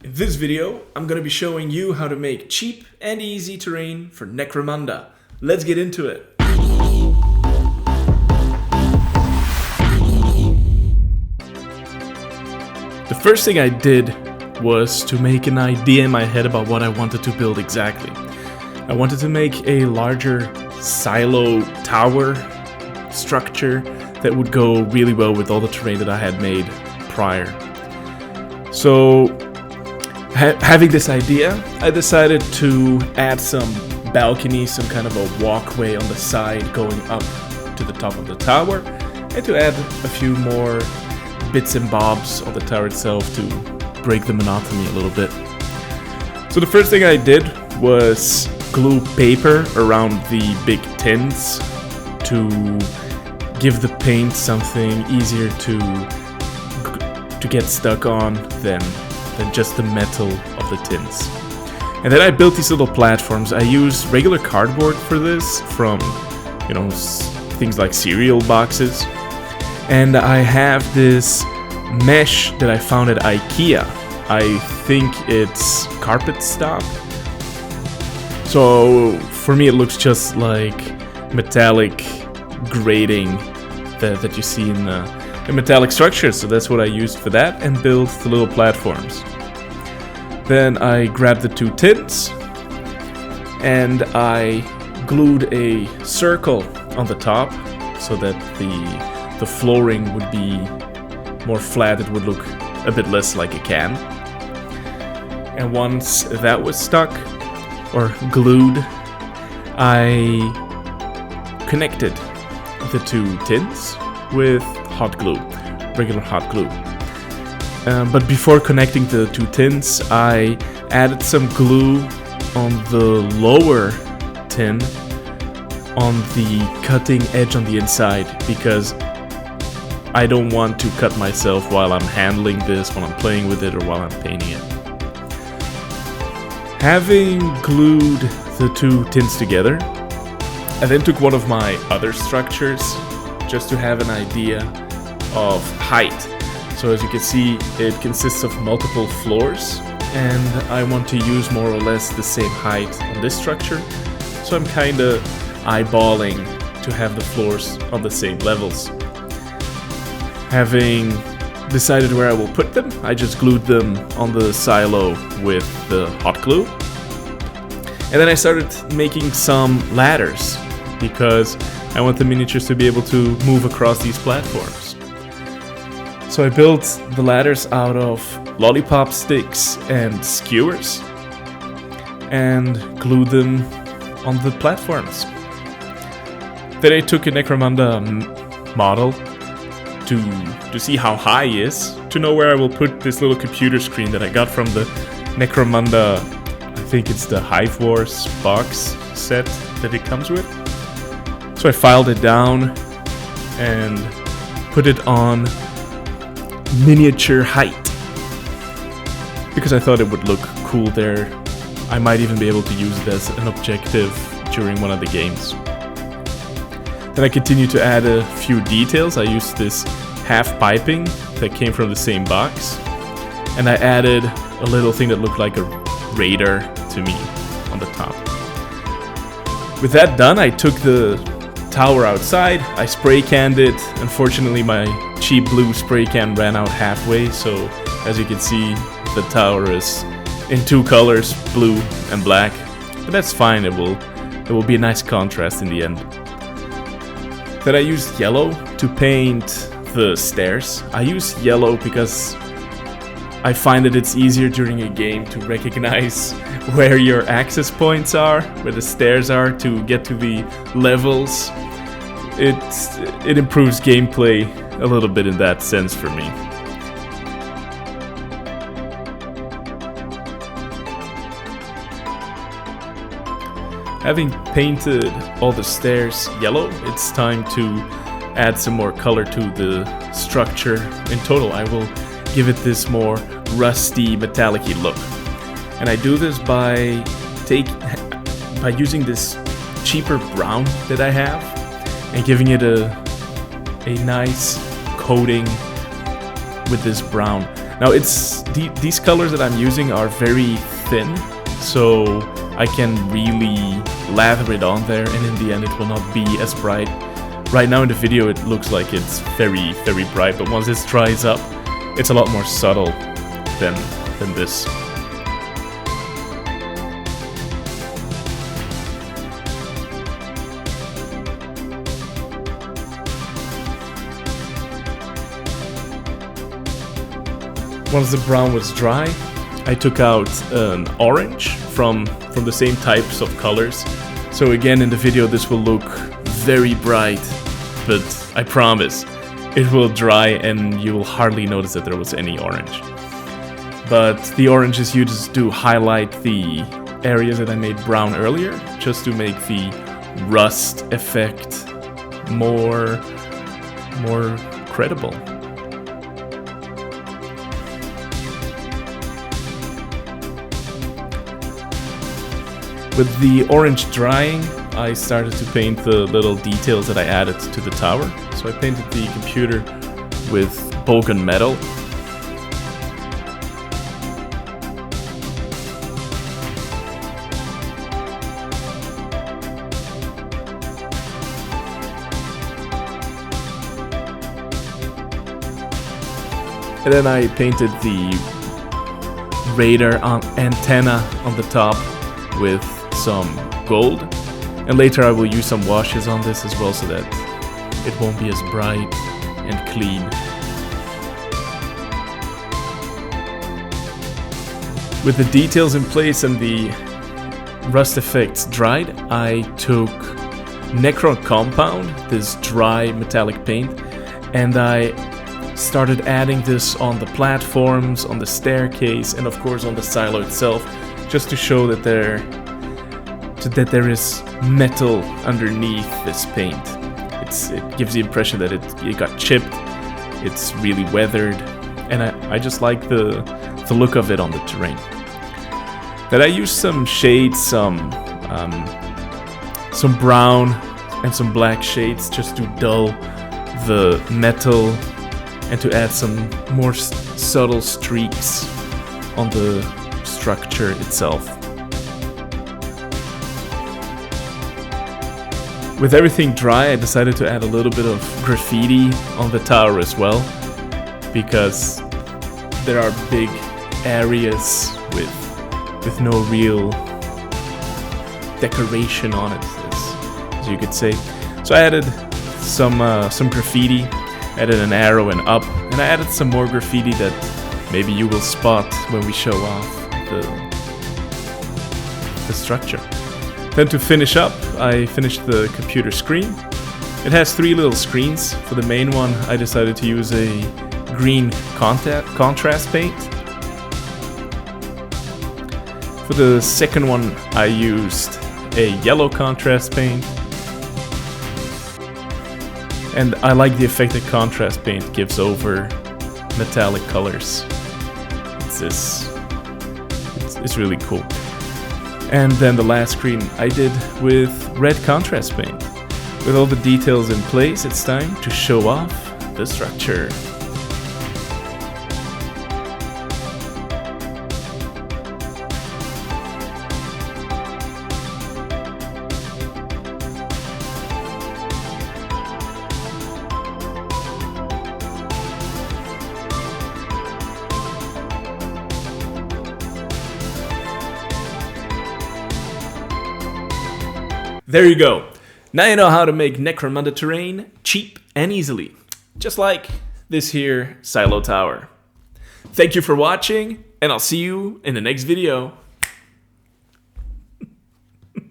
In this video, I'm going to be showing you how to make cheap and easy terrain for Necromunda. Let's get into it. The first thing I did was to make an idea in my head about what I wanted to build exactly. I wanted to make a larger silo tower structure that would go really well with all the terrain that I had made prior. So, having this idea, I decided to add some balconies, some kind of a walkway on the side going up to the top of the tower, and to add a few more bits and bobs on the tower itself to break the monotony a little bit. So the first thing I did was glue paper around the big tins to give the paint something easier to get stuck on than just the metal of the tins. And then I built these little platforms. I used regular cardboard for this from, things like cereal boxes. And I have this mesh that I found at IKEA. I think it's carpet stop. So for me it looks just like metallic grating that you see in metallic structures. So that's what I used for that and built the little platforms. Then I grabbed the two tins and I glued a circle on the top so that the flooring would be more flat. It would look a bit less like a can. And once that was stuck or glued, I connected the two tins with hot glue, regular hot glue. But before connecting the two tins, I added some glue on the lower tin on the cutting edge on the inside, because I don't want to cut myself while I'm handling this, while I'm playing with it, or while I'm painting it. Having glued the two tins together, I then took one of my other structures just to have an idea of height. So as you can see, it consists of multiple floors, and I want to use more or less the same height on this structure. So I'm kind of eyeballing to have the floors on the same levels. Having decided where I will put them, I just glued them on the silo with the hot glue. And then I started making some ladders, because I want the miniatures to be able to move across these platforms. So I built the ladders out of lollipop sticks and skewers and glued them on the platforms. Then I took a Necromunda model to see how high he is, to know where I will put this little computer screen that I got from the Necromunda, I think it's the Hive Wars box set that it comes with. So I filed it down and put it on miniature height, because I thought it would look cool there. I might even be able to use it as an objective during one of the games. Then I continued to add a few details. I used this half piping that came from the same box, and I added a little thing that looked like a radar to me on the top. With that done, I took the tower outside, I spray canned it. Unfortunately, my cheap blue spray can ran out halfway, so as you can see, the tower is in two colors, blue and black, but that's fine. It will be a nice contrast in the end. Then I used yellow to paint the stairs. I use yellow because I find that it's easier during a game to recognize where your access points are, where the stairs are to get to the levels. It improves gameplay a little bit in that sense for me. Having painted all the stairs yellow, it's time to add some more color to the structure. In total, I will give it this more rusty, metallic-y look. And I do this by using this cheaper brown that I have and giving it a nice coating with this brown. Now these colors that I'm using are very thin, so I can really lather it on there, and in the end it will not be as bright. Right now in the video it looks like it's very, very bright, but once this dries up, it's a lot more subtle than this. Once the brown was dry, I took out an orange from the same types of colors. So again, in the video this will look very bright, but I promise it will dry and you will hardly notice that there was any orange. But the orange is used to highlight the areas that I made brown earlier, just to make the rust effect more credible. With the orange drying, I started to paint the little details that I added to the tower. So I painted the computer with Bogan metal. And then I painted the radar antenna on the top with some gold, and later I will use some washes on this as well so that it won't be as bright and clean. With the details in place and the rust effects dried, I took Necromunda, this dry metallic paint, and I started adding this on the platforms, on the staircase, and of course on the silo itself, just to show that there is metal underneath this paint. It gives the impression that it got chipped, it's really weathered, and I just like the look of it on the terrain. Then I used some shades, some brown and some black shades just to dull the metal and to add some more subtle streaks on the structure itself. With everything dry, I decided to add a little bit of graffiti on the tower as well, because there are big areas with no real decoration on it, as you could say. So I added some graffiti, added an arrow and up, and I added some more graffiti that maybe you will spot when we show off the structure. Then to finish up, I finished the computer screen. It has 3 little screens. For the main one, I decided to use a green contrast paint. For the second one, I used a yellow contrast paint. And I like the effect that contrast paint gives over metallic colors. It's really cool. And then the last screen I did with red contrast paint. With all the details in place, it's time to show off the structure. There you go. Now you know how to make Necromunda terrain cheap and easily. Just like this here silo tower. Thank you for watching, and I'll see you in the next video.